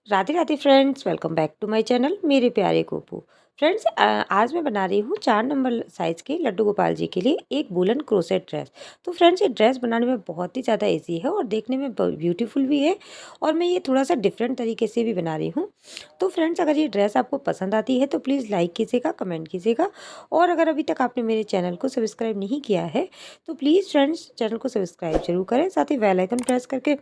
Radhe Radhe friends, welcome back to my channel मेरे प्यारे Gopu. Friends, आज मैं बना रही हूँ 4 नंबर साइज़ के लड्डू गोपाल जी के लिए एक वूलन क्रोसेट ड्रेस। तो फ्रेंड्स, ये ड्रेस बनाने में बहुत ही ज़्यादा इजी है और देखने में ब्यूटीफुल भी है। और मैं ये थोड़ा सा डिफरेंट तरीके से भी बना रही हूँ। तो फ्रेंड्स, अगर ये ड्रेस आपको पसंद आती है तो प्लीज़ लाइक कीजिएगा, कमेंट कीजिएगा। और अगर अभी तक आपने मेरे चैनल को सब्सक्राइब नहीं किया है तो प्लीज़ फ्रेंड्स चैनल को सब्सक्राइब जरूर करें, साथ ही बेल आइकन प्रेस करके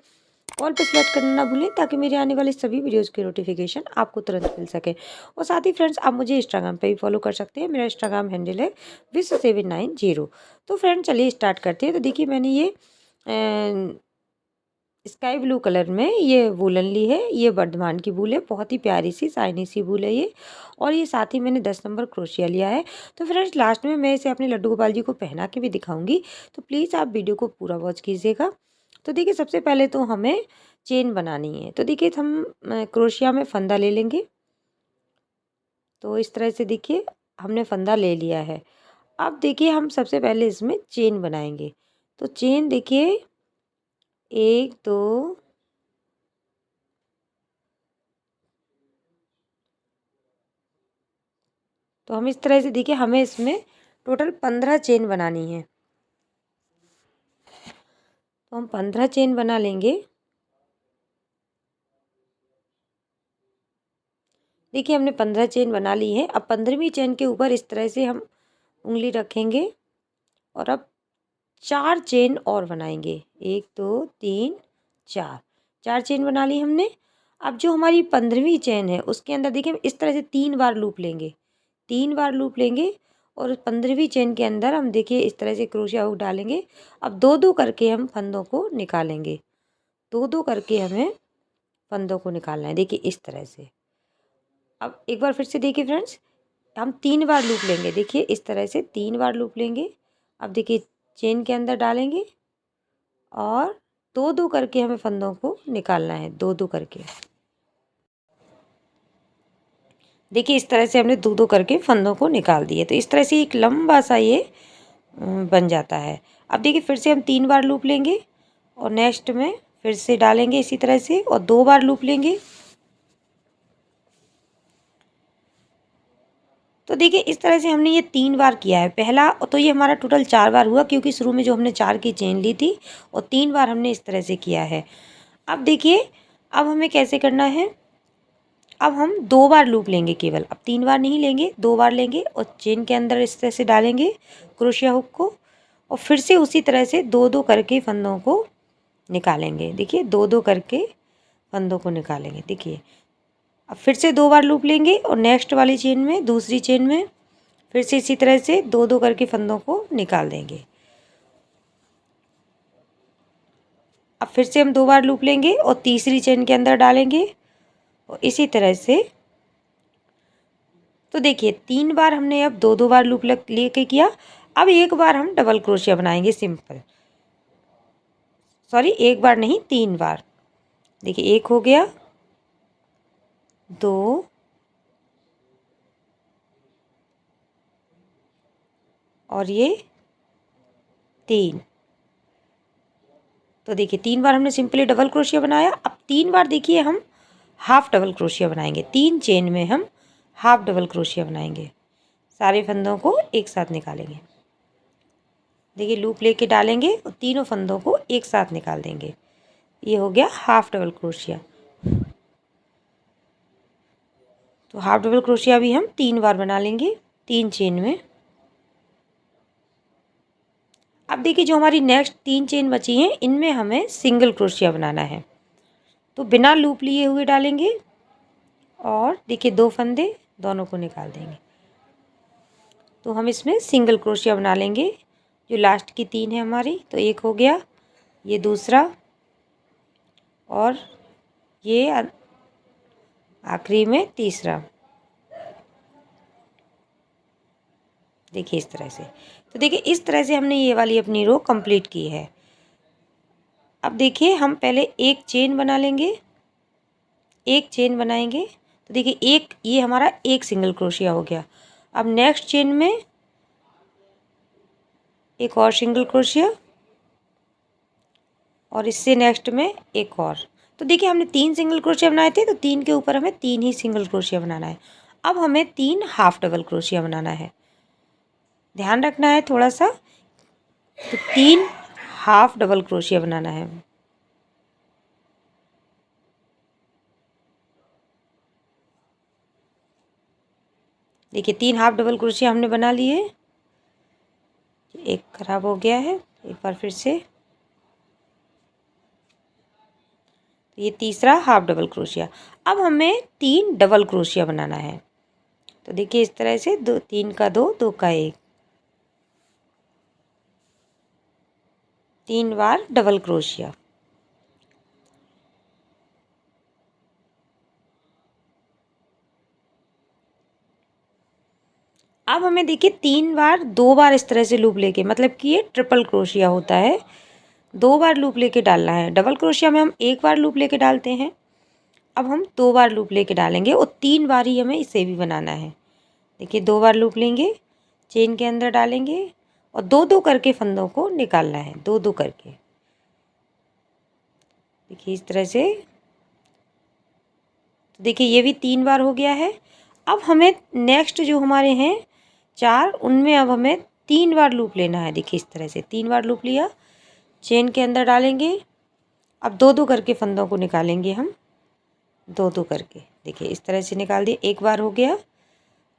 ऑल पे सेलेक्ट करना ना भूलें ताकि मेरे आने वाले सभी वीडियोस की नोटिफिकेशन आपको तुरंत मिल सके। और साथ ही फ्रेंड्स, आप मुझे इंस्टाग्राम पे भी फॉलो कर सकते हैं। मेरा इंस्टाग्राम हैंडल है विश्व790। तो फ्रेंड्स, चलिए स्टार्ट करते हैं। तो देखिए, मैंने ये स्काई ब्लू कलर में ये वूलन ली है। ये वर्धमान की वूल है, बहुत ही प्यारी सी शाइनी सी वूल है ये। और ये साथ ही मैंने 10 नंबर क्रोशिया लिया है। तो फ्रेंड्स, लास्ट में मैं इसे अपने लड्डू गोपाल जी को पहना के भी दिखाऊंगी, तो प्लीज़ आप वीडियो को पूरा वॉच कीजिएगा। तो देखिए, सबसे पहले तो हमें चेन बनानी है। तो देखिए, हम क्रोशिया में फंदा ले लेंगे। तो इस तरह से देखिए, हमने फंदा ले लिया है। अब देखिए, हम सबसे पहले इसमें चेन बनाएंगे। तो चेन देखिए, 1 2 तो हम इस तरह से देखिए, हमें इसमें टोटल 15 चेन बनानी है। तो हम 15 चेन बना लेंगे। देखिए, हमने 15 चेन बना ली है। अब 15वीं चेन के ऊपर इस तरह से हम उंगली रखेंगे और अब 4 चेन और बनाएंगे। 1 2 3 4, 4 चेन बना ली हमने। अब जो हमारी 15वीं चेन है उसके अंदर देखिए, हम इस तरह से 3 बार लूप लेंगे। 3 बार लूप लेंगे और 15वीं चेन के अंदर हम देखिए इस तरह से क्रोशिया हुक डालेंगे। अब 2 2 करके हम फंदों को निकालेंगे। 2 2 करके हमें फंदों को निकालना है, देखिए इस तरह से। अब एक बार फिर से देखिए फ्रेंड्स, हम 3 बार लूप लेंगे। देखिए इस तरह से 3 बार लूप लेंगे। अब देखिए, चेन के अंदर डालेंगे और 2 2 करके हमें फंदों को निकालना है, 2 2 करके। देखिए, इस तरह से हमने 2 2 करके फंदों को निकाल दिए। तो इस तरह से एक लंबा सा ये बन जाता है। अब देखिए, फिर से हम 3 बार लूप लेंगे और नेक्स्ट में फिर से डालेंगे इसी तरह से और 2 बार लूप लेंगे। तो देखिए, इस तरह से हमने ये 3 बार किया है। पहला तो ये हमारा टोटल 4 बार हुआ, क्योंकि शुरू में जो हमने 4 की चेन ली थी और 3 बार हमने इस तरह से किया है। अब देखिए, अब हमें कैसे करना है। अब हम 2 बार लूप लेंगे केवल, अब 3 बार नहीं लेंगे, 2 बार लेंगे और चेन के अंदर इस तरह से डालेंगे क्रोशिया हुक को और फिर से उसी तरह से 2 2 करके फंदों को निकालेंगे। देखिए, 2 2 करके फंदों को निकालेंगे। देखिए, अब फिर से 2 बार लूप लेंगे और नेक्स्ट वाली चेन में, दूसरी चेन में फिर से इसी तरह से 2 2 करके फंदों को निकाल देंगे। अब फिर से हम 2 बार लूप लेंगे और तीसरी चेन के अंदर डालेंगे और इसी तरह से। तो देखिए, 3 बार हमने अब 2 2 बार लूप लेके किया। अब एक बार हम डबल क्रोशिया बनाएंगे सिंपल। सॉरी, एक बार नहीं, 3 बार। देखिए, एक हो गया, 2 और ये 3। तो देखिए, 3 बार हमने सिंपली डबल क्रोशिया बनाया। अब 3 बार देखिए, हम हाफ डबल क्रोशिया बनाएंगे। 3 चेन में हम हाफ डबल क्रोशिया बनाएंगे। सारे फंदों को एक साथ निकालेंगे। देखिए, लूप लेके डालेंगे और तीनों फंदों को एक साथ निकाल देंगे। ये हो गया हाफ डबल क्रोशिया। तो हाफ डबल क्रोशिया भी हम 3 बार बना लेंगे 3 चेन में। अब देखिए, जो हमारी नेक्स्ट 3 चेन बची हैं इनमें हमें सिंगल क्रोशिया बनाना है। तो बिना लूप लिए हुए डालेंगे और देखिए 2 फंदे दोनों को निकाल देंगे। तो हम इसमें सिंगल क्रोशिया बना लेंगे। जो लास्ट की 3 है हमारी, तो एक हो गया, ये दूसरा और ये आखिरी में तीसरा। देखिए इस तरह से। तो देखिए, इस तरह से हमने ये वाली अपनी रो कंप्लीट की है। अब देखिए, हम पहले एक चेन बना लेंगे, एक चेन बनाएंगे। तो देखिए, एक ये हमारा एक सिंगल क्रोशिया हो गया। अब नेक्स्ट चेन में एक और सिंगल क्रोशिया और इससे नेक्स्ट में एक और। तो देखिए हमने 3 सिंगल क्रोशिया बनाए थे, तो 3 के ऊपर हमें 3 ही सिंगल क्रोशिया बनाना है। अब हमें 3 हाफ डबल क्रोशिया बनाना है। ध्यान रखना है थोड़ा सा, तो 3 हाफ डबल क्रोशिया बनाना है। देखिए 3 हाफ डबल क्रोशिया हमने बना लिए। एक खराब हो गया है, एक बार फिर से। ये तीसरा हाफ डबल क्रोशिया। अब हमें 3 डबल क्रोशिया बनाना है। तो देखिए इस तरह से 2 3 का 2 2 का 1, 3 बार डबल क्रोशिया। अब हमें देखिए 3 बार 2 बार इस तरह से लूप लेके, मतलब कि ये ट्रिपल क्रोशिया होता है, 2 बार लूप लेके डालना है। डबल क्रोशिया में हम 1 बार लूप लेके डालते हैं, अब हम 2 बार लूप लेके डालेंगे और 3 बार ही हमें इसे भी बनाना है। देखिए 2 बार लूप लेंगे, चेन के अंदर डालेंगे और 2-2 करके फंदों को निकालना है, 2-2 करके। देखिए इस तरह से। तो देखिए ये भी 3 बार हो गया है। अब हमें नेक्स्ट जो हमारे हैं 4, उनमें अब हमें 3 बार लूप लेना है। देखिए इस तरह से 3 बार लूप लिया, चेन के अंदर डालेंगे, अब 2-2 करके फंदों को निकालेंगे हम, 2-2 करके। देखिए इस तरह से निकाल दिए, एक बार हो गया।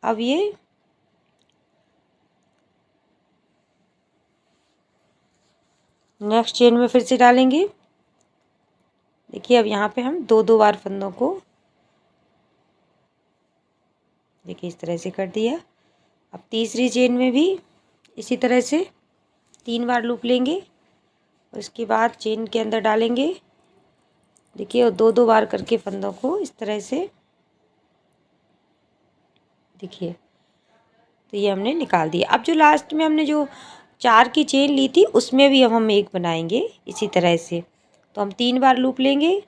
अब ये नेक्स्ट चेन में फिर से डालेंगे। देखिए अब यहाँ पे हम 2-2 बार फंदों को, देखिए इस तरह से कर दिया। अब तीसरी चेन में भी इसी तरह से 3 बार लूप लेंगे, उसके बाद चेन के अंदर डालेंगे। देखिए और 2-2 बार करके फंदों को इस तरह से, देखिए तो ये हमने निकाल दिया। अब जो लास्ट में हमने जो 4 की चेन ली थी, उसमें भी अब हम एक बनाएंगे इसी तरह से। तो हम 3 बार लूप लेंगे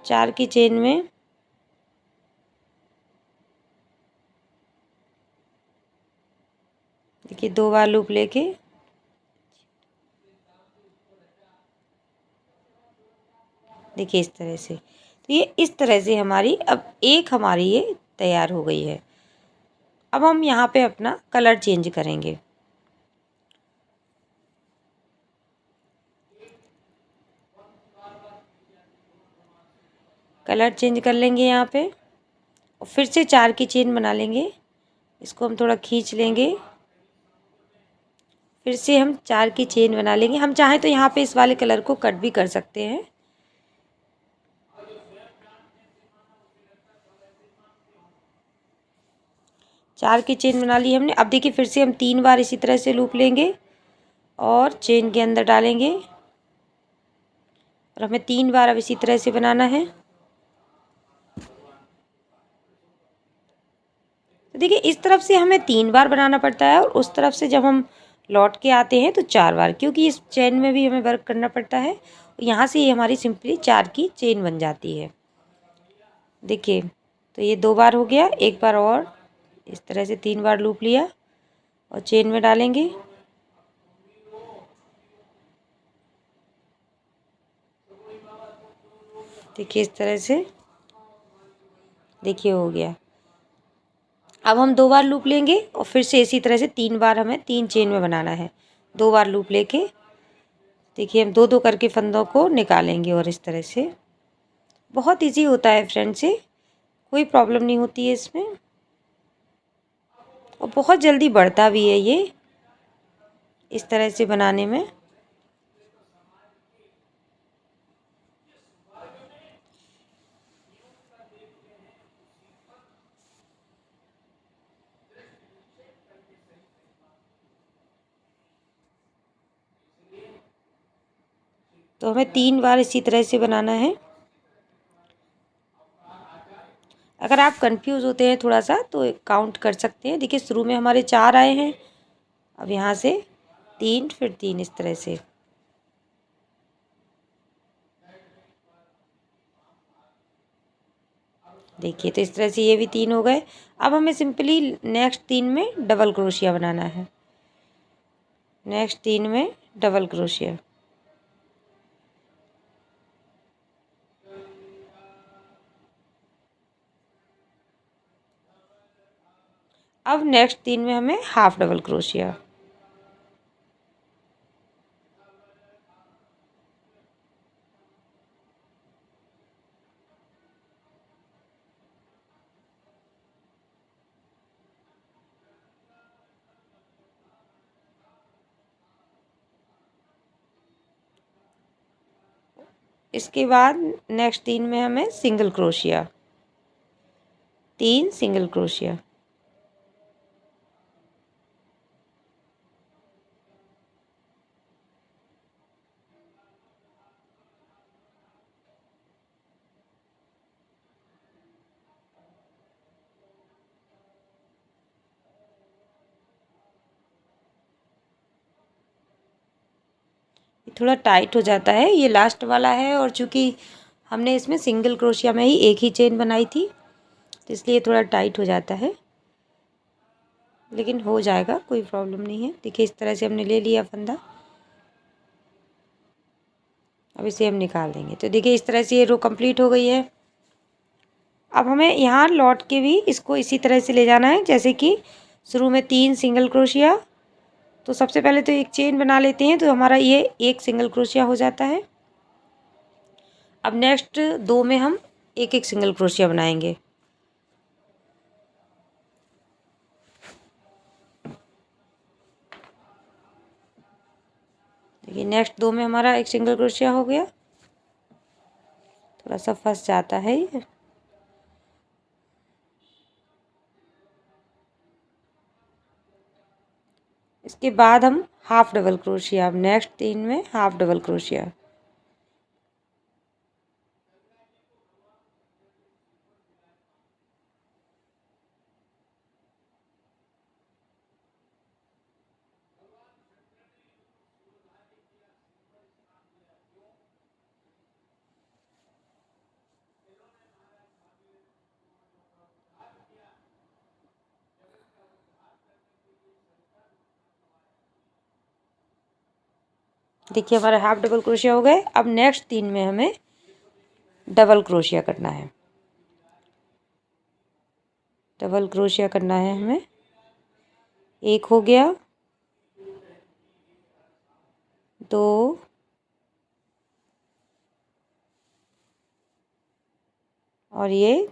4 की चेन में, देखिए 2 बार लूप लेके, देखिए इस तरह से। तो ये इस तरह से हमारी अब एक हमारी ये तैयार हो गई है। अब हम यहाँ पे अपना कलर चेंज करेंगे। कलर चेंज कर लेंगे यहाँ पे और फिर से 4 की चेन बना लेंगे। इसको हम थोड़ा खींच लेंगे, फिर से हम 4 की चेन बना लेंगे। हम चाहें तो यहाँ पे इस वाले कलर को कट भी कर सकते हैं। चार की चेन बना ली हमने। अब देखिए फिर से हम 3 बार इसी तरह से लूप लेंगे और चेन के अंदर डालेंगे और हमें 3 बार अब इसी तरह से बनाना है। तो देखिए इस तरफ से हमें 3 बार बनाना पड़ता है और उस तरफ से जब हम लौट के आते हैं तो 4 बार, क्योंकि इस चेन में भी हमें वर्क करना पड़ता है। यहाँ से ये हमारी सिंपली 4 की चेन बन जाती है। देखिए तो ये 2 बार हो गया, एक बार और इस तरह से 3 बार लूप लिया और चेन में डालेंगे। देखिए इस तरह से, देखिए हो गया। अब हम 2 बार लूप लेंगे और फिर से इसी तरह से 3 बार हमें 3 चेन में बनाना है। 2 बार लूप लेके देखिए हम 2-2 करके फंदों को निकालेंगे और इस तरह से। बहुत इजी होता है फ्रेंड्स, से कोई प्रॉब्लम नहीं होती है इसमें और बहुत जल्दी बढ़ता भी है ये इस तरह से बनाने में। तो हमें 3 बार इसी तरह से बनाना है। अगर आप कंफ्यूज होते हैं थोड़ा सा तो काउंट कर सकते हैं। देखिए शुरू में हमारे 4 आए हैं, अब यहाँ से 3 फिर 3 इस तरह से। देखिए तो इस तरह से ये भी 3 हो गए। अब हमें सिंपली नेक्स्ट 3 में डबल क्रोशिया बनाना है। नेक्स्ट 3 में डबल क्रोशिया। अब नेक्स्ट 3 में हमें हाफ डबल क्रोशिया। इसके बाद नेक्स्ट 3 में हमें सिंगल क्रोशिया, 3 सिंगल क्रोशिया। थोड़ा टाइट हो जाता है, ये लास्ट वाला है और चूँकि हमने इसमें सिंगल क्रोशिया में ही एक ही चेन बनाई थी तो इसलिए थोड़ा टाइट हो जाता है, लेकिन हो जाएगा, कोई प्रॉब्लम नहीं है। देखिए इस तरह से हमने ले लिया फंदा। अब इसे हम निकाल देंगे। तो देखिए इस तरह से ये रो कंप्लीट हो गई है। अब हमें यहाँ लौट के भी इसको इसी तरह से ले जाना है, जैसे कि शुरू में 3 सिंगल क्रोशिया। तो सबसे पहले तो एक चेन बना लेते हैं, तो हमारा ये एक सिंगल क्रोशिया हो जाता है। अब नेक्स्ट 2 में हम एक एक सिंगल क्रोशिया बनाएंगे। देखिए नेक्स्ट 2 में हमारा एक सिंगल क्रोशिया हो गया। थोड़ा सा फंस जाता है ये। इसके बाद हम हाफ डबल क्रोशिया, अब नेक्स्ट 3 में हाफ डबल क्रोशिया। देखिए हमारे हाफ डबल क्रोशिया हो गए। अब नेक्स्ट 3 में हमें डबल क्रोशिया करना है। डबल क्रोशिया करना है हमें। एक हो गया, 2, और ये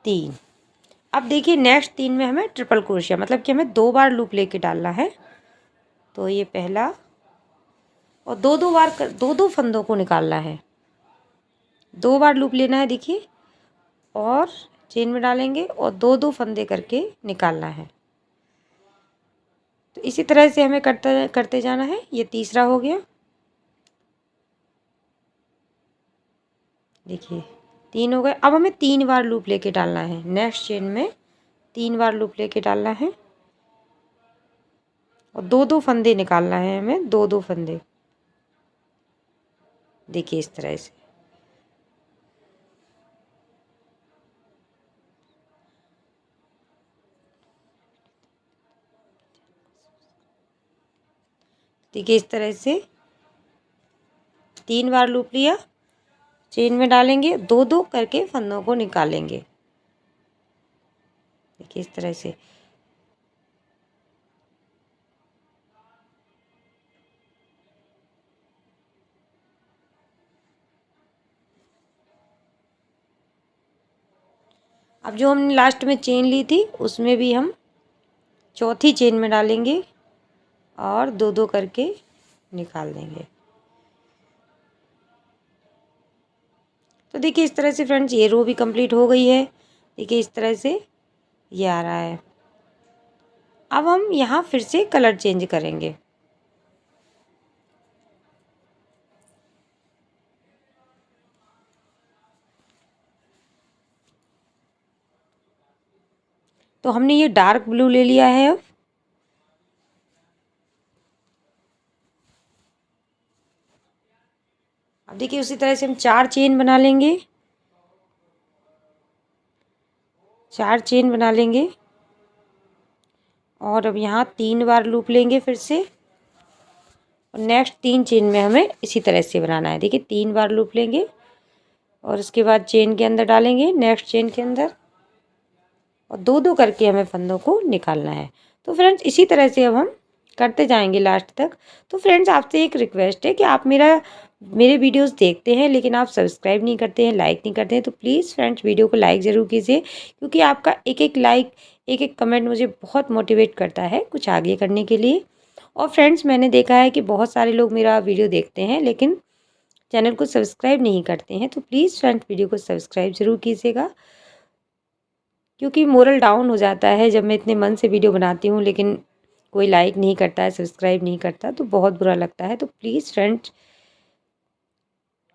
3। अब देखिए नेक्स्ट 3 में हमें ट्रिपल क्रोशिया, मतलब कि हमें 2 बार लूप लेके डालना है। तो ये पहला, और 2 बार 2 फंदों को निकालना है। 2 बार लूप लेना है देखिए, और चेन में डालेंगे और 2 फंदे करके निकालना है। तो इसी तरह से हमें करते जाना है। ये तीसरा हो गया। देखिए 3 हो गए। अब हमें 3 बार लूप लेके डालना है। नेक्स्ट चेन में 3 बार लूप लेके डालना है और 2 फंदे निकालना है हमें, 2 फंदे। देखिए इस तरह से। देखिए इस तरह से 3 बार लूप लिया, चेन में डालेंगे, 2 करके फंदों को निकालेंगे। देखिए इस तरह से। अब जो हमने लास्ट में चेन ली थी उसमें भी हम चौथी चेन में डालेंगे और 2 करके निकाल देंगे। तो देखिए इस तरह से फ्रेंड्स ये रो भी कंप्लीट हो गई है। देखिए इस तरह से ये आ रहा है। अब हम यहाँ फिर से कलर चेंज करेंगे। तो हमने ये डार्क ब्लू ले लिया है। अब देखिए उसी तरह से हम 4 चेन बना लेंगे। 4 चेन बना लेंगे और अब यहाँ 3 बार लूप लेंगे फिर से, और नेक्स्ट 3 चेन में हमें इसी तरह से बनाना है। देखिए 3 बार लूप लेंगे और उसके बाद चेन के अंदर डालेंगे, नेक्स्ट चेन के अंदर, और दो दो करके हमें फंदों को निकालना है। तो फ्रेंड्स इसी तरह से अब हम करते जाएंगे लास्ट तक। तो फ्रेंड्स आपसे एक रिक्वेस्ट है कि आप मेरे वीडियोस देखते हैं लेकिन आप सब्सक्राइब नहीं करते हैं, लाइक नहीं करते हैं, तो प्लीज़ फ्रेंड्स वीडियो को लाइक ज़रूर कीजिए, क्योंकि आपका एक एक लाइक, एक एक कमेंट मुझे बहुत मोटिवेट करता है कुछ आगे करने के लिए। और फ्रेंड्स मैंने देखा है कि बहुत सारे लोग मेरा वीडियो देखते हैं लेकिन चैनल को सब्सक्राइब नहीं करते हैं, तो प्लीज़ फ्रेंड्स वीडियो को सब्सक्राइब ज़रूर कीजिएगा, क्योंकि मोरल डाउन हो जाता है जब मैं इतने मन से वीडियो बनाती हूँ लेकिन कोई लाइक नहीं करता है, सब्सक्राइब नहीं करता, तो बहुत बुरा लगता है। तो प्लीज़ फ्रेंड्स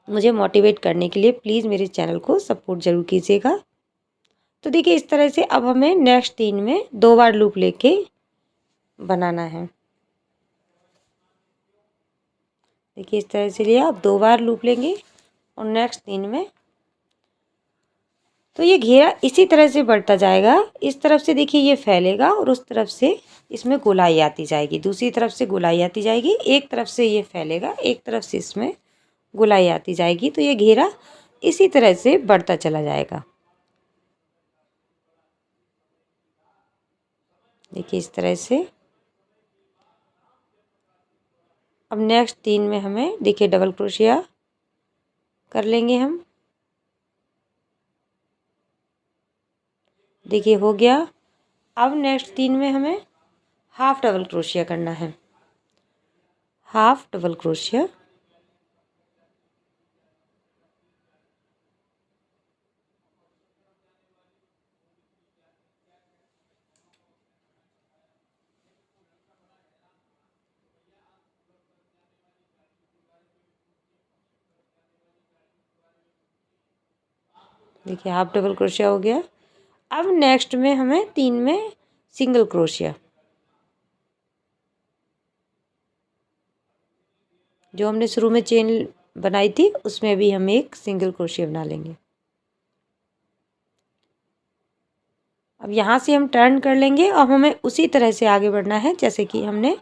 मुझे मोटिवेट करने के लिए प्लीज़ मेरे चैनल को सपोर्ट ज़रूर कीजिएगा। तो देखिए इस तरह से अब हमें नेक्स्ट 3 में 2 बार लूप लेके बनाना है। देखिए इस तरह से लिया, अब 2 बार लूप लेंगे और नेक्स्ट 3 में तो ये घेरा इसी तरह से बढ़ता जाएगा। इस तरफ से देखिए ये फैलेगा और उस तरफ से इसमें गोलाई आती जाएगी, दूसरी तरफ से गोलाई आती जाएगी, एक तरफ से ये फैलेगा, एक तरफ से इसमें गोलाई आती जाएगी। तो ये घेरा इसी तरह से बढ़ता चला जाएगा। देखिए इस तरह से। अब नेक्स्ट 3 में हमें देखिए डबल क्रोशिया कर लेंगे हम। देखिए हो गया। अब नेक्स्ट 3 में हमें हाफ डबल क्रोशिया करना है, हाफ डबल क्रोशिया। देखिए हाफ डबल क्रोशिया हो गया। अब नेक्स्ट में हमें 3 में सिंगल क्रोशिया, जो हमने शुरू में चेन बनाई थी उसमें भी हम एक सिंगल क्रोशिया बना लेंगे। अब यहाँ से हम टर्न कर लेंगे और हमें उसी तरह से आगे बढ़ना है जैसे कि हमने,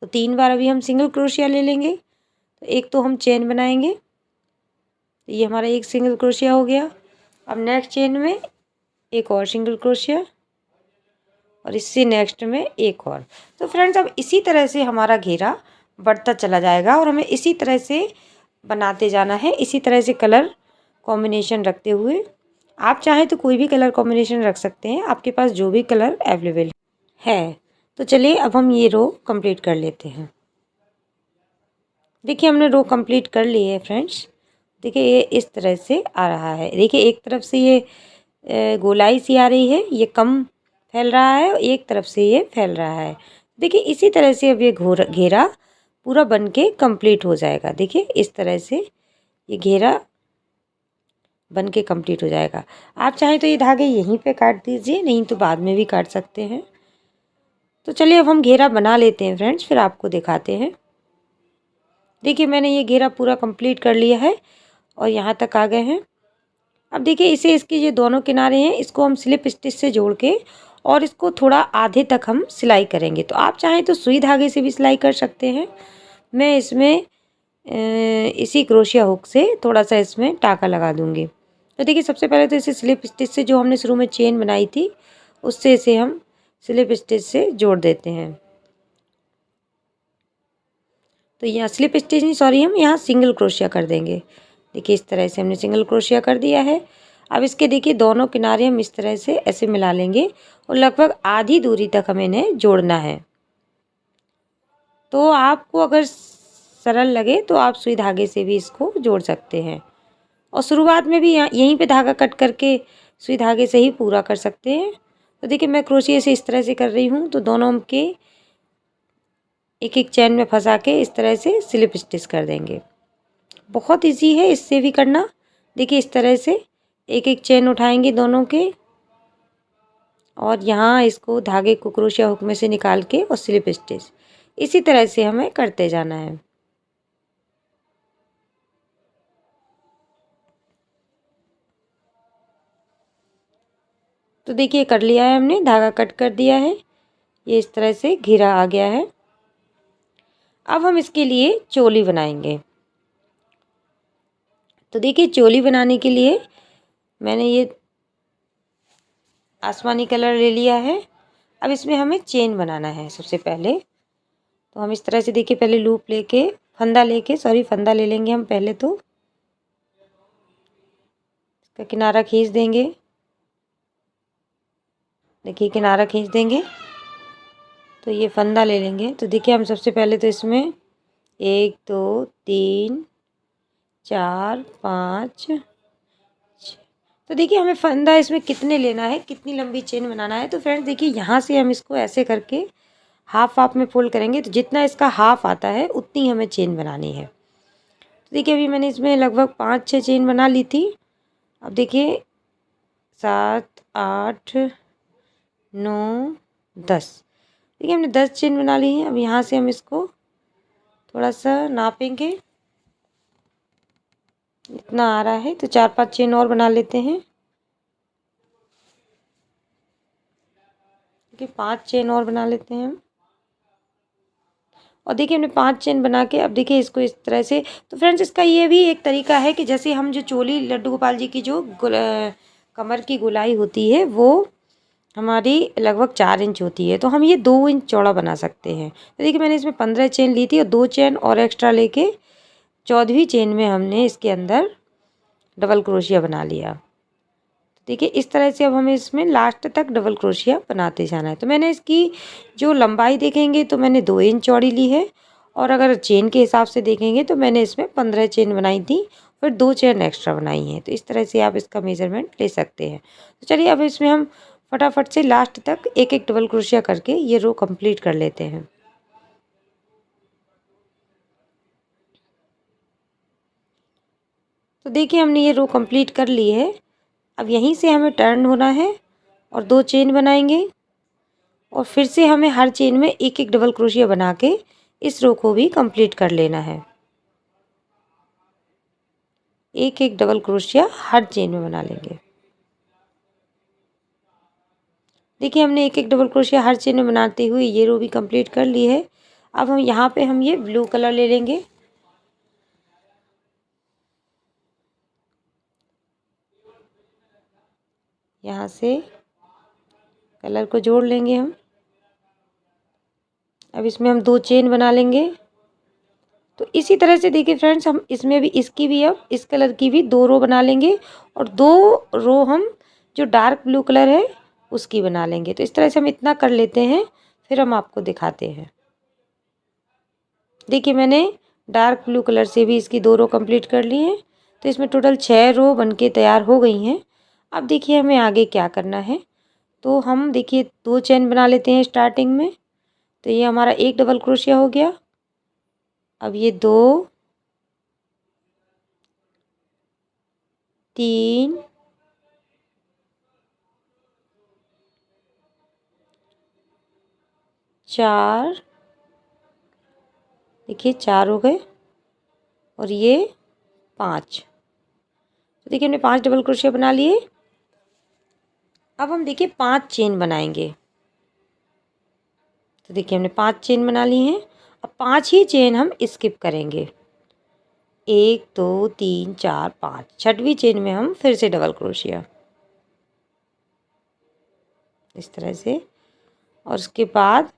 तो 3 बार अभी हम सिंगल क्रोशिया ले लेंगे। तो एक तो हम चेन बनाएंगे, तो ये हमारा एक सिंगल क्रोशिया हो गया। अब नेक्स्ट चेन में एक और सिंगल क्रोशिया और इससे नेक्स्ट में एक और। तो फ्रेंड्स अब इसी तरह से हमारा घेरा बढ़ता चला जाएगा और हमें इसी तरह से बनाते जाना है, इसी तरह से कलर कॉम्बिनेशन रखते हुए। आप चाहें तो कोई भी कलर कॉम्बिनेशन रख सकते हैं, आपके पास जो भी कलर अवेलेबल है। तो चलिए अब हम ये रो कंप्लीट कर लेते हैं। देखिए हमने रो कंप्लीट कर ली है फ्रेंड्स। देखिए ये इस तरह से आ रहा है। देखिए एक तरफ से ये गोलाई सी आ रही है, ये कम फैल रहा है और एक तरफ से ये फैल रहा है। देखिए इसी तरह से अब ये घेरा पूरा बन के कंप्लीट हो जाएगा। देखिए इस तरह से ये घेरा बन के कंप्लीट हो जाएगा। आप चाहें तो ये धागे यहीं पे काट दीजिए, नहीं तो बाद में भी काट सकते हैं। तो चलिए अब हम घेरा बना लेते हैं फ्रेंड्स, फिर आपको दिखाते हैं। देखिए मैंने ये घेरा पूरा कंप्लीट कर लिया है और यहाँ तक आ गए हैं। अब देखिए इसके ये दोनों किनारे हैं, इसको हम स्लिप स्टिच से जोड़ के और इसको थोड़ा आधे तक हम सिलाई करेंगे। तो आप चाहें तो सुई धागे से भी सिलाई कर सकते हैं। मैं इसमें इसी क्रोशिया हुक से थोड़ा सा इसमें टाका लगा दूंगी। तो देखिए सबसे पहले तो इसे स्लिप स्टिच से, जो हमने शुरू में चेन बनाई थी उससे इसे हम स्लिप स्टिच से जोड़ देते हैं। तो यहाँ स्लिप स्टिच नहीं, सॉरी, हम यहाँ सिंगल क्रोशिया कर देंगे। देखिए इस तरह से हमने सिंगल क्रोशिया कर दिया है। अब इसके देखिए दोनों किनारे हम इस तरह से ऐसे मिला लेंगे और लगभग आधी दूरी तक हमें इन्हें जोड़ना है। तो आपको अगर सरल लगे तो आप सुई धागे से भी इसको जोड़ सकते हैं और शुरुआत में भी यहीं पे धागा कट करके सुई धागे से ही पूरा कर सकते हैं। तो देखिए मैं क्रोशिया से इस तरह से कर रही हूँ, तो दोनों के एक एक चैन में फंसा के इस तरह से स्लिप स्टिच कर देंगे। बहुत इजी है इससे भी करना। देखिए इस तरह से एक एक चैन उठाएंगे दोनों के और यहाँ इसको धागे को क्रोशिया हुक में से निकाल के और स्लिप स्टिच इसी तरह से हमें करते जाना है। तो देखिए कर लिया है हमने, धागा कट कर दिया है, ये इस तरह से घेरा आ गया है। अब हम इसके लिए चोली बनाएंगे। तो देखिए चोली बनाने के लिए मैंने ये आसमानी कलर ले लिया है। अब इसमें हमें चेन बनाना है सबसे पहले। तो हम इस तरह से देखिए पहले लूप लेके फंदा ले लेंगे हम पहले। तो इसका किनारा खींच देंगे। देखिए किनारा खींच देंगे तो ये फंदा ले लेंगे। तो देखिए हम सबसे पहले तो इसमें 1 2 3 4 5 6। तो देखिए हमें फंदा इसमें कितने लेना है, कितनी लंबी चेन बनाना है। तो फ्रेंड्स देखिए यहाँ से हम इसको ऐसे करके हाफ हाफ में फोल्ड करेंगे। तो जितना इसका हाफ आता है उतनी हमें चेन बनानी है। तो देखिए अभी मैंने इसमें लगभग 5-6 चेन बना ली थी। अब देखिए 7 8 9 10। देखिए हमने 10 चेन बना ली है। अब यहाँ से हम इसको थोड़ा सा नापेंगे, इतना आ रहा है तो 4-5 चेन और बना लेते हैं। देखिए 5 चेन और बना लेते हैं हम। और देखिए हमने 5 चेन बना के अब देखिए इसको इस तरह से। तो फ्रेंड्स इसका ये भी एक तरीका है कि जैसे हम जो चोली लड्डू गोपाल जी की जो कमर की गोलाई होती है वो हमारी लगभग 4 इंच होती है, तो हम ये 2 इंच चौड़ा बना सकते हैं। तो देखिए मैंने इसमें 15 चेन ली थी और 2 चेन और एक्स्ट्रा लेके 14वीं चेन में हमने इसके अंदर डबल क्रोशिया बना लिया। तो देखिए इस तरह से अब हमें इसमें लास्ट तक डबल क्रोशिया बनाते जाना है। तो मैंने इसकी जो लंबाई देखेंगे तो मैंने 2 इंच चौड़ी ली है, और अगर चेन के हिसाब से देखेंगे तो मैंने इसमें 15 चेन बनाई थी, फिर 2 चेन एक्स्ट्रा बनाई हैं। तो इस तरह से आप इसका मेजरमेंट ले सकते हैं। तो चलिए अब इसमें हम फटाफट से लास्ट तक एक एक डबल क्रोशिया करके ये रो कंप्लीट कर लेते हैं। तो देखिए हमने ये रो कंप्लीट कर ली है। अब यहीं से हमें टर्न होना है और 2 चेन बनाएंगे, और फिर से हमें हर चेन में एक एक डबल क्रोशिया बना के इस रो को भी कंप्लीट कर लेना है। एक एक डबल क्रोशिया हर चेन में बना लेंगे। देखिए हमने एक एक डबल क्रोशिया हर चेन में बनाते हुए ये रो भी कंप्लीट कर ली है। अब हम यहाँ पे हम ये ब्लू कलर ले लेंगे। यहाँ से कलर को जोड़ लेंगे हम। अब इसमें हम 2 चेन बना लेंगे। तो इसी तरह से देखिए फ्रेंड्स हम इसमें भी इसकी भी अब इस कलर की भी 2 रो बना लेंगे, और 2 रो हम जो डार्क ब्लू कलर है उसकी बना लेंगे। तो इस तरह से हम इतना कर लेते हैं, फिर हम आपको दिखाते हैं। देखिए मैंने डार्क ब्लू कलर से भी इसकी 2 रो कंप्लीट कर ली हैं। तो इसमें टोटल 6 रो बनके तैयार हो गई हैं। अब देखिए हमें आगे क्या करना है। तो हम देखिए 2 चेन बना लेते हैं स्टार्टिंग में। तो ये हमारा एक डबल क्रोशिया हो गया। अब ये 2 3 4, देखिए 4 हो गए, और ये 5। तो देखिए हमने 5 डबल क्रोशिया बना लिए। अब हम देखिए 5 चेन बनाएंगे। तो देखिए हमने 5 चेन बना ली हैं। अब 5 ही चेन हम स्किप करेंगे। 1 2 3 4 5, 6वीं चेन में हम फिर से डबल क्रोशिया इस तरह से। और उसके बाद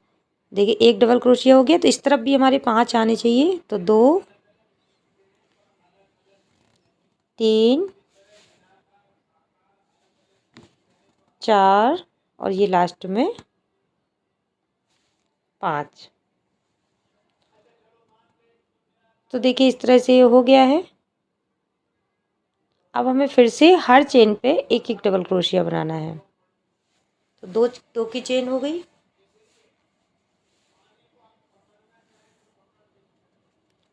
देखिए एक डबल क्रोशिया हो गया, तो इस तरफ भी हमारे 5 आने चाहिए। तो 2 3 4 और ये लास्ट में 5। तो देखिए इस तरह से ये हो गया है। अब हमें फिर से हर चेन पे एक एक डबल क्रोशिया बनाना है। तो दो की चेन हो गई।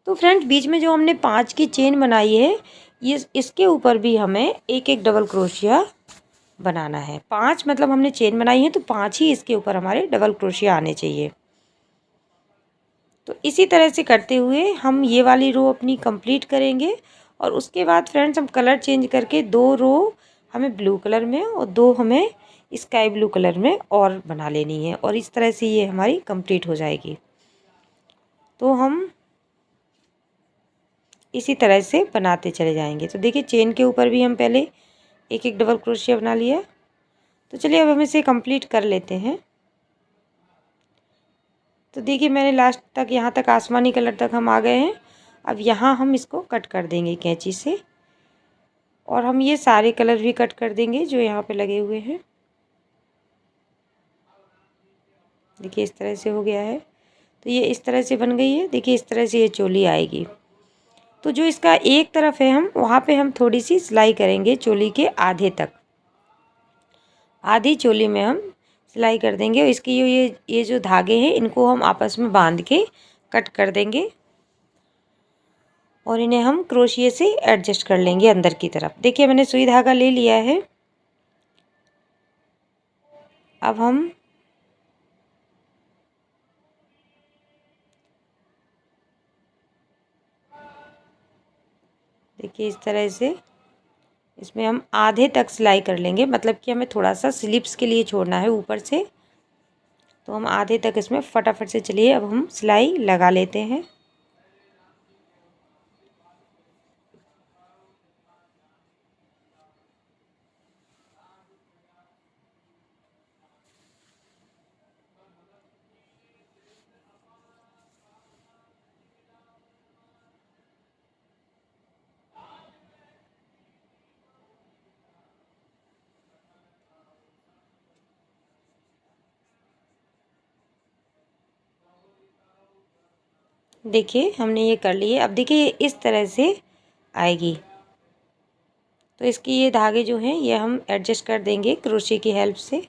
तो फ्रेंड्स बीच में जो हमने 5 की चेन बनाई है, ये इसके ऊपर भी हमें एक एक डबल क्रोशिया बनाना है। 5 मतलब हमने चेन बनाई है, तो 5 ही इसके ऊपर हमारे डबल क्रोशिया आने चाहिए। तो इसी तरह से करते हुए हम ये वाली रो अपनी कंप्लीट करेंगे, और उसके बाद फ्रेंड्स हम कलर चेंज करके 2 रो हमें ब्लू कलर में और 2 हमें स्काई ब्लू कलर में और बना लेनी है, और इस तरह से ये हमारी कंप्लीट हो जाएगी। तो हम इसी तरह से बनाते चले जाएंगे। तो देखिए चेन के ऊपर भी हम पहले एक एक डबल क्रोशिया बना लिया। तो चलिए अब हम इसे कंप्लीट कर लेते हैं। तो देखिए मैंने लास्ट तक, यहाँ तक आसमानी कलर तक हम आ गए हैं। अब यहाँ हम इसको कट कर देंगे कैंची से, और हम ये सारे कलर भी कट कर देंगे जो यहाँ पे लगे हुए हैं। देखिए इस तरह से हो गया है। तो ये इस तरह से बन गई है। देखिए इस तरह से ये चोली आएगी। तो जो इसका एक तरफ है, हम वहाँ पे हम थोड़ी सी सिलाई करेंगे चोली के आधे तक। आधी चोली में हम सिलाई कर देंगे, और इसकी ये जो धागे हैं इनको हम आपस में बांध के कट कर देंगे, और इन्हें हम क्रोशिये से एडजस्ट कर लेंगे अंदर की तरफ। देखिए मैंने सुई धागा ले लिया है। अब हम देखिए इस तरह से इसमें हम आधे तक सिलाई कर लेंगे, मतलब कि हमें थोड़ा सा स्लिप्स के लिए छोड़ना है ऊपर से। तो हम आधे तक इसमें फटाफट से, चलिए अब हम सिलाई लगा लेते हैं। देखिए हमने ये कर ली है। अब देखिए इस तरह से आएगी। तो इसकी ये धागे जो हैं ये हम एडजस्ट कर देंगे क्रोशे की हेल्प से।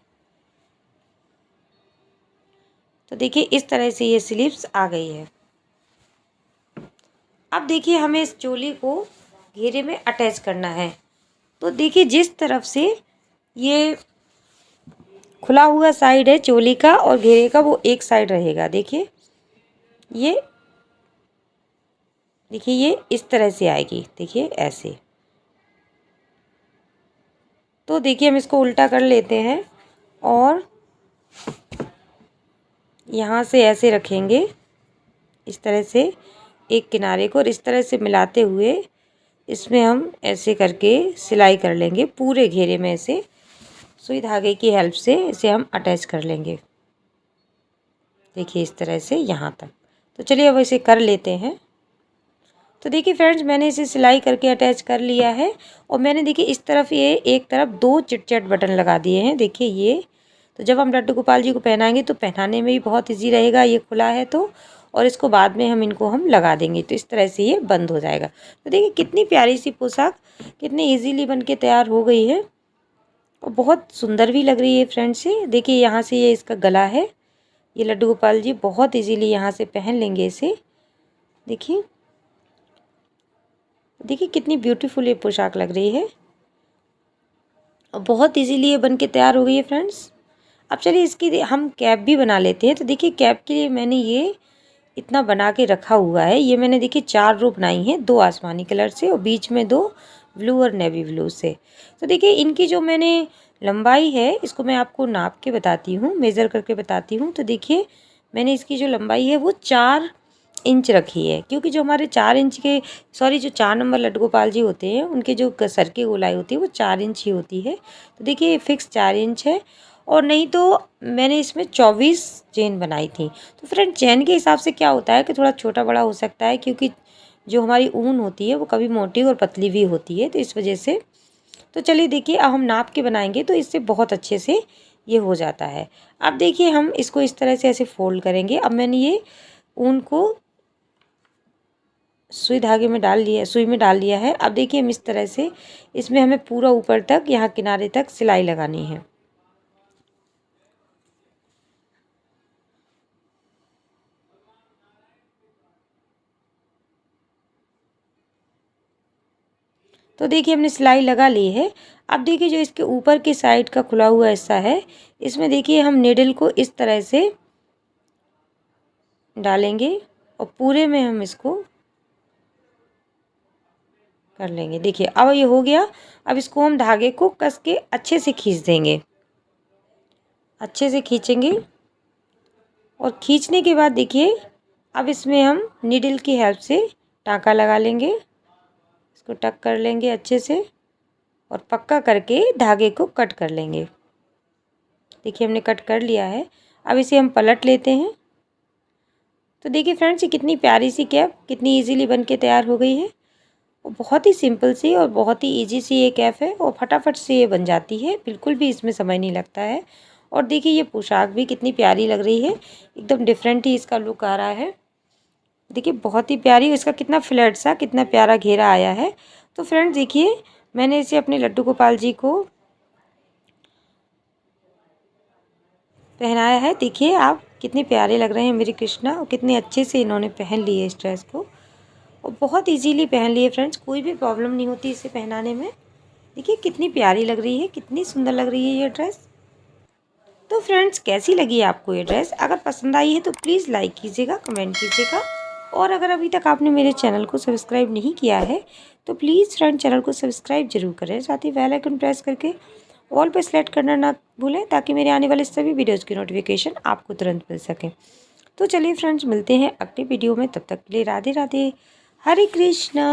तो देखिए इस तरह से ये स्लीव्स आ गई है। अब देखिए हमें इस चोली को घेरे में अटैच करना है। तो देखिए जिस तरफ से ये खुला हुआ साइड है चोली का और घेरे का, वो एक साइड रहेगा। देखिए ये इस तरह से आएगी। देखिए ऐसे। तो देखिए हम इसको उल्टा कर लेते हैं और यहाँ से ऐसे रखेंगे इस तरह से एक किनारे को, और इस तरह से मिलाते हुए इसमें हम ऐसे करके सिलाई कर लेंगे पूरे घेरे में। ऐसे सुई धागे की हेल्प से इसे हम अटैच कर लेंगे। देखिए इस तरह से यहाँ तक। तो चलिए अब इसे कर लेते हैं। तो देखिए फ्रेंड्स मैंने इसे सिलाई करके अटैच कर लिया है, और मैंने देखिए इस तरफ ये एक तरफ 2 चिट-चट बटन लगा दिए हैं। देखिए ये, तो जब हम लड्डू गोपाल जी को पहनाएंगे तो पहनाने में भी बहुत ईजी रहेगा, ये खुला है तो। और इसको बाद में हम इनको लगा देंगे तो इस तरह से ये बंद हो जाएगा। तो देखिए कितनी प्यारी सी पोशाक कितनी ईजीली बन के तैयार हो गई है, और बहुत सुंदर भी लग रही है फ्रेंड्स। ये देखिए यहाँ से ये इसका गला है। ये लड्डू गोपाल जी बहुत ईजीली यहाँ से पहन लेंगे इसे। देखिए देखिए कितनी ब्यूटीफुल ये पोशाक लग रही है, और बहुत इजीली ये बन के तैयार हो गई है फ्रेंड्स। अब चलिए इसकी हम कैप भी बना लेते हैं। तो देखिए कैप के लिए मैंने ये इतना बना के रखा हुआ है। ये मैंने देखिए 4 रो बनाई हैं, 2 आसमानी कलर से और बीच में 2 ब्लू और नेवी ब्लू से। तो देखिए इनकी जो मैंने लंबाई है इसको मैं आपको नाप के बताती हूँ, मेज़र करके बताती हूँ। तो देखिए मैंने इसकी जो लंबाई है वो 4 इंच रखी है, क्योंकि जो हमारे 4 इंच के जो 4 नंबर लड्डू गोपाल जी होते हैं उनके जो सर की गोलाई होती है वो 4 इंच ही होती है। तो देखिए ये फिक्स 4 इंच है, और नहीं तो मैंने इसमें 24 चेन बनाई थी। तो फ्रेंड चेन के हिसाब से क्या होता है कि थोड़ा छोटा बड़ा हो सकता है, क्योंकि जो हमारी ऊन होती है वो कभी मोटी और पतली भी होती है, तो इस वजह से। तो चलिए देखिए अब हम नाप के बनाएंगे तो इससे बहुत अच्छे से ये हो जाता है। अब देखिए हम इसको इस तरह से ऐसे फोल्ड करेंगे। अब मैंने ये ऊन को सुई धागे में डाल लिया, सुई में डाल लिया है। अब देखिए हम इस तरह से इसमें हमें पूरा ऊपर तक यहाँ किनारे तक सिलाई लगानी है। तो देखिए हमने सिलाई लगा ली है। अब देखिए जो इसके ऊपर की साइड का खुला हुआ हिस्सा है इसमें देखिए हम नीडल को इस तरह से डालेंगे और पूरे में हम इसको कर लेंगे। देखिए अब ये हो गया। अब इसको हम धागे को कस के अच्छे से खींच देंगे, अच्छे से खींचेंगे, और खींचने के बाद देखिए अब इसमें हम नीडल की हेल्प से टाँका लगा लेंगे। इसको टक कर लेंगे अच्छे से और पक्का करके धागे को कट कर लेंगे। देखिए हमने कट कर लिया है। अब इसे हम पलट लेते हैं। तो देखिए फ्रेंड्स, ये कितनी प्यारी सी कैप कितनी इजीली बन के तैयार हो गई है। और बहुत ही सिंपल सी और बहुत ही इजी सी ये कैप है और फटाफट से ये बन जाती है, बिल्कुल भी इसमें समय नहीं लगता है। और देखिए ये पोशाक भी कितनी प्यारी लग रही है, एकदम डिफरेंट ही इसका लुक आ रहा है। देखिए बहुत ही प्यारी, इसका कितना फ्लैट सा कितना प्यारा घेरा आया है। तो फ्रेंड्स देखिए, मैंने इसे अपने लड्डू गोपाल जी को पहनाया है। देखिए आप कितने प्यारे लग रहे हैं मेरे कृष्णा, और कितने अच्छे से इन्होंने पहन ली है इस ड्रेस को, और बहुत इजीली पहन ली है फ्रेंड्स, कोई भी प्रॉब्लम नहीं होती इसे पहनाने में। देखिए कितनी प्यारी लग रही है, कितनी सुंदर लग रही है ये ड्रेस। तो फ्रेंड्स कैसी लगी आपको ये ड्रेस? अगर पसंद आई है तो प्लीज़ लाइक कीजिएगा, कमेंट कीजिएगा, और अगर अभी तक आपने मेरे चैनल को सब्सक्राइब नहीं किया है तो प्लीज़ फ्रेंड चैनल को सब्सक्राइब जरूर करें, साथ ही बेल आइकन प्रेस करके ऑल पर सेलेक्ट करना ना भूलें, ताकि मेरे आने वाले सभी वीडियोज़ की नोटिफिकेशन आपको तुरंत मिल सके। तो चलिए फ्रेंड्स, मिलते हैं अगले वीडियो में, तब तक के लिए राधे राधे, हरे कृष्णा।